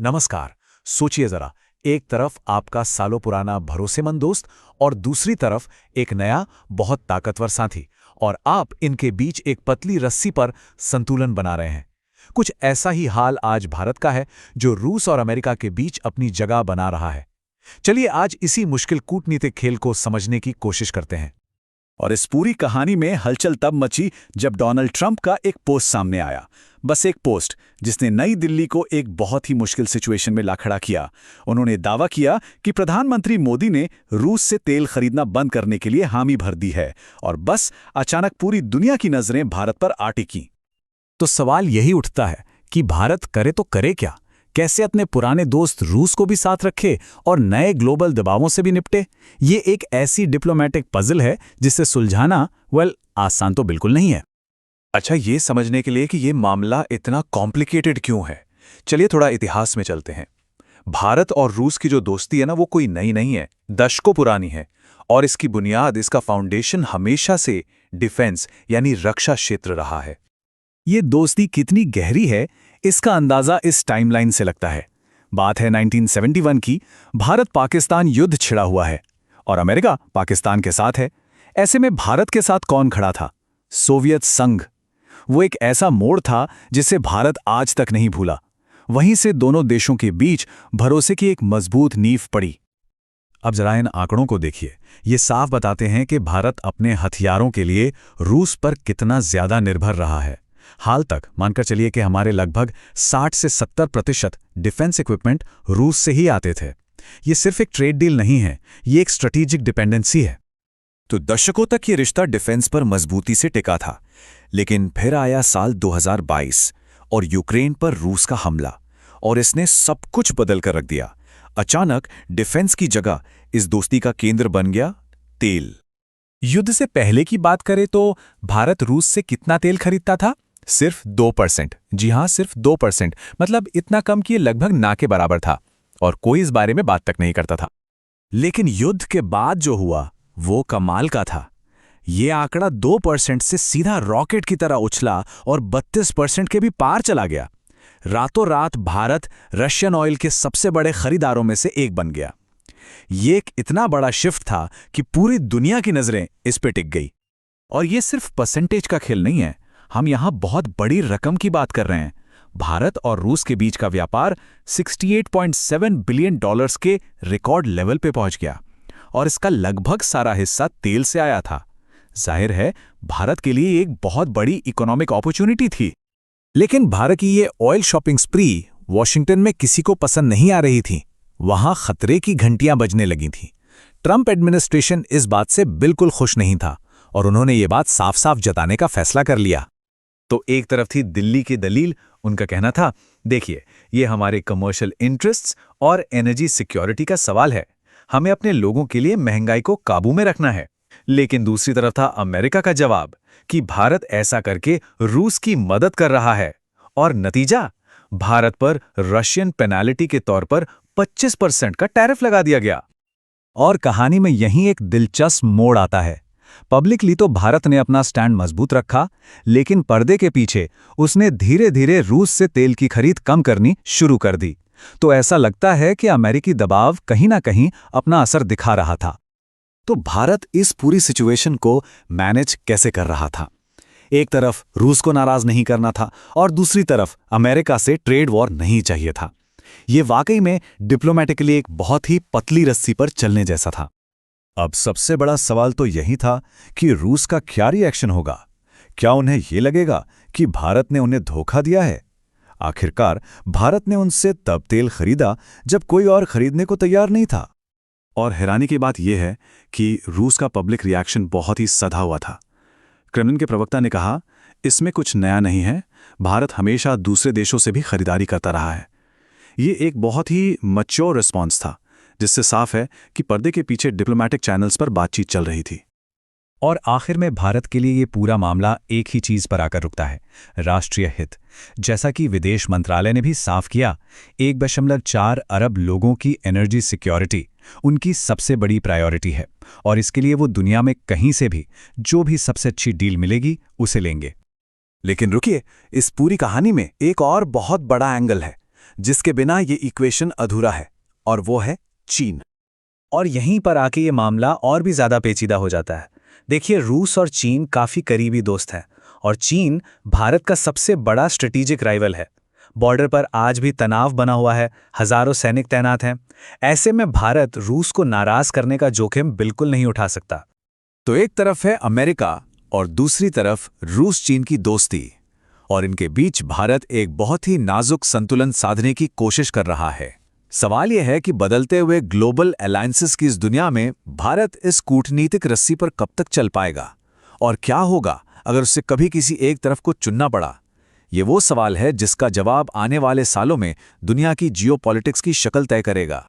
नमस्कार। सोचिए जरा, एक तरफ आपका सालों पुराना भरोसेमंद दोस्त और दूसरी तरफ एक नया बहुत ताकतवर साथी, और आप इनके बीच एक पतली रस्सी पर संतुलन बना रहे हैं। कुछ ऐसा ही हाल आज भारत का है, जो रूस और अमेरिका के बीच अपनी जगह बना रहा है। चलिए आज इसी मुश्किल कूटनीतिक खेल को समझने की कोशिश करते हैं। और इस पूरी कहानी में हलचल तब मची जब डोनाल्ड ट्रंप का एक पोस्ट सामने आया। बस एक पोस्ट जिसने नई दिल्ली को एक बहुत ही मुश्किल सिचुएशन में ला खड़ा किया। उन्होंने दावा किया कि प्रधानमंत्री मोदी ने रूस से तेल खरीदना बंद करने के लिए हामी भर दी है, और बस अचानक पूरी दुनिया की नजरें भारत पर आ टिकीं। तो सवाल यही उठता है कि भारत करे तो करे क्या? कैसे अपने पुराने दोस्त रूस को भी साथ रखे और नए ग्लोबल दबावों से भी निपटे? ये एक ऐसी डिप्लोमेटिक पजल है जिसे सुलझाना आसान तो बिल्कुल नहीं है। अच्छा, ये समझने के लिए कि ये मामला इतना कॉम्प्लिकेटेड क्यों है, चलिए थोड़ा इतिहास में चलते हैं। भारत और रूस की जो दोस्ती है ना, वो कोई नई नहीं है, दशकों पुरानी है। और इसकी बुनियाद, इसका फाउंडेशन हमेशा से डिफेंस यानी रक्षा क्षेत्र रहा है। ये दोस्ती कितनी गहरी है, इसका अंदाजा इस टाइमलाइन से लगता है। बात है 1971 की। भारत पाकिस्तान युद्ध छिड़ा हुआ है और अमेरिका पाकिस्तान के साथ है। ऐसे में भारत के साथ कौन खड़ा था? सोवियत संघ। वो एक ऐसा मोड़ था जिसे भारत आज तक नहीं भूला। वहीं से दोनों देशों के बीच भरोसे की एक मजबूत नींव पड़ी। अब जरा इन आंकड़ों को देखिए। ये साफ बताते हैं कि भारत अपने हथियारों के लिए रूस पर कितना ज्यादा निर्भर रहा है। हाल तक मानकर चलिए कि हमारे लगभग 60 से 70% डिफेंस इक्विपमेंट रूस से ही आते थे। ये सिर्फ एक ट्रेड डील नहीं है, ये एक स्ट्रेटेजिक डिपेंडेंसी है। तो दशकों तक ये रिश्ता डिफेंस पर मजबूती से टिका था, लेकिन फिर आया साल 2022 और यूक्रेन पर रूस का हमला, और इसने सब कुछ बदल कर रख दिया। अचानक डिफेंस की जगह इस दोस्ती का केंद्र बन गया तेल। युद्ध से पहले की बात करें तो भारत रूस से कितना तेल खरीदता था? सिर्फ 2%। जी हां, सिर्फ 2%। मतलब इतना कम कि ये लगभग ना के बराबर था, और कोई इस बारे में बात तक नहीं करता था। लेकिन युद्ध के बाद जो हुआ वो कमाल का था। ये आंकड़ा 2% से सीधा रॉकेट की तरह उछला और 32% के भी पार चला गया। रातों रात भारत रशियन ऑयल के सबसे बड़े खरीदारों में से एक बन गया। ये एक इतना बड़ा शिफ्ट था कि पूरी दुनिया की नजरें इस पे टिक गई। और ये सिर्फ परसेंटेज का खेल नहीं है, हम यहां बहुत बड़ी रकम की बात कर रहे हैं। भारत और रूस के बीच का व्यापार 68.7 बिलियन डॉलर्स के रिकॉर्ड लेवल पे पहुंच गया, और इसका लगभग सारा हिस्सा तेल से आया था। जाहिर है, भारत के लिए एक बहुत बड़ी इकोनॉमिक अपॉर्चुनिटी थी। लेकिन भारत की ये ऑयल शॉपिंग स्प्री वॉशिंगटन में किसी को पसंद नहीं आ रही थी। वहां खतरे की घंटियां बजने लगी थीं। ट्रंप एडमिनिस्ट्रेशन इस बात से बिल्कुल खुश नहीं था, और उन्होंने ये बात साफ साफ जताने का फैसला कर लिया। तो एक तरफ थी दिल्ली की दलील। उनका कहना था, देखिए, ये हमारे कमर्शियल इंटरेस्ट्स और एनर्जी सिक्योरिटी का सवाल है, हमें अपने लोगों के लिए महंगाई को काबू में रखना है। लेकिन दूसरी तरफ था अमेरिका का जवाब कि भारत ऐसा करके रूस की मदद कर रहा है, और नतीजा, भारत पर रशियन पेनाल्टी के तौर पर 25% का टैरिफ लगा दिया गया। और कहानी में यहीं एक दिलचस्प मोड़ आता है। पब्लिकली तो भारत ने अपना स्टैंड मजबूत रखा, लेकिन पर्दे के पीछे उसने धीरे धीरे रूस से तेल की खरीद कम करनी शुरू कर दी। तो ऐसा लगता है कि अमेरिकी दबाव कहीं ना कहीं अपना असर दिखा रहा था। तो भारत इस पूरी सिचुएशन को मैनेज कैसे कर रहा था? एक तरफ रूस को नाराज नहीं करना था, और दूसरी तरफ अमेरिका से ट्रेड वॉर नहीं चाहिए था। ये वाकई में डिप्लोमेटिकली एक बहुत ही पतली रस्सी पर चलने जैसा था। अब सबसे बड़ा सवाल तो यही था कि रूस का क्या रिएक्शन होगा। क्या उन्हें ये लगेगा कि भारत ने उन्हें धोखा दिया है? आखिरकार भारत ने उनसे तब तेल खरीदा जब कोई और खरीदने को तैयार नहीं था। और हैरानी की बात यह है कि रूस का पब्लिक रिएक्शन बहुत ही सधा हुआ था। क्रेमलिन के प्रवक्ता ने कहा, इसमें कुछ नया नहीं है, भारत हमेशा दूसरे देशों से भी खरीदारी करता रहा है। ये एक बहुत ही मैच्योर रिस्पॉन्स था, जिससे साफ है कि पर्दे के पीछे डिप्लोमैटिक चैनल्स पर बातचीत चल रही थी। और आखिर में भारत के लिए ये पूरा मामला एक ही चीज पर आकर रुकता है, राष्ट्रीय हित। जैसा कि विदेश मंत्रालय ने भी साफ किया, 1.4 अरब लोगों की एनर्जी सिक्योरिटी उनकी सबसे बड़ी प्रायोरिटी है, और इसके लिए वो दुनिया में कहीं से भी जो भी सबसे अच्छी डील मिलेगी उसे लेंगे। लेकिन रुकिए, इस पूरी कहानी में एक और बहुत बड़ा एंगल है। जिसके बिना ये इक्वेशन अधूरा है, और वो है चीन। और यहीं पर आके ये मामला और भी ज्यादा पेचीदा हो जाता है। देखिए, रूस और चीन काफी करीबी दोस्त हैं और चीन भारत का सबसे बड़ा स्ट्रेटेजिक राइवल है। बॉर्डर पर आज भी तनाव बना हुआ है, हजारों सैनिक तैनात हैं। ऐसे में भारत रूस को नाराज करने का जोखिम बिल्कुल नहीं उठा सकता। तो एक तरफ है अमेरिका और दूसरी तरफ रूस चीन की दोस्ती, और इनके बीच भारत एक बहुत ही नाजुक संतुलन साधने की कोशिश कर रहा है। सवाल यह है कि बदलते हुए ग्लोबल अलायंसेस की इस दुनिया में भारत इस कूटनीतिक रस्सी पर कब तक चल पाएगा, और क्या होगा अगर उससे कभी किसी एक तरफ को चुनना पड़ा। ये वो सवाल है जिसका जवाब आने वाले सालों में दुनिया की जियोपॉलिटिक्स की शक्ल तय करेगा।